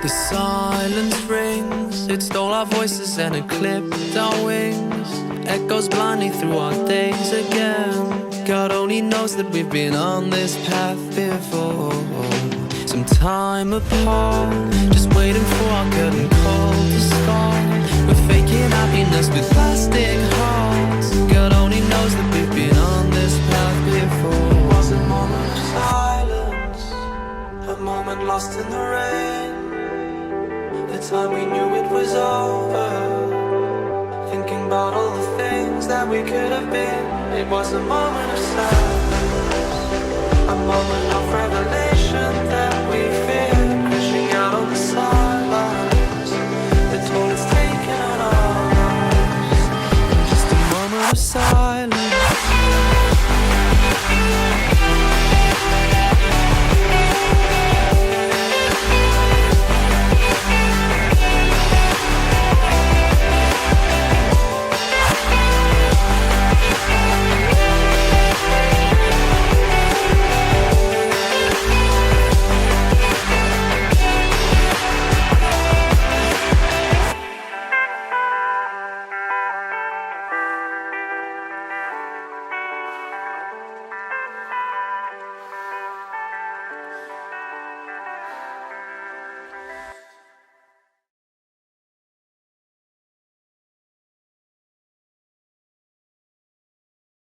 The silence rings, it stole our voices and it clipped our wings. Echoes blindly through our days again. God only knows that we've been on this path before. Some time apart, just waiting for our curtain call to start. We're faking happiness with plastic hearts. God only knows that we've been on this path before. It was a moment of silence, a moment lost in the rain. The time we knew it was over, thinking about all the things that we could have been. It was a moment of silence, a moment of forever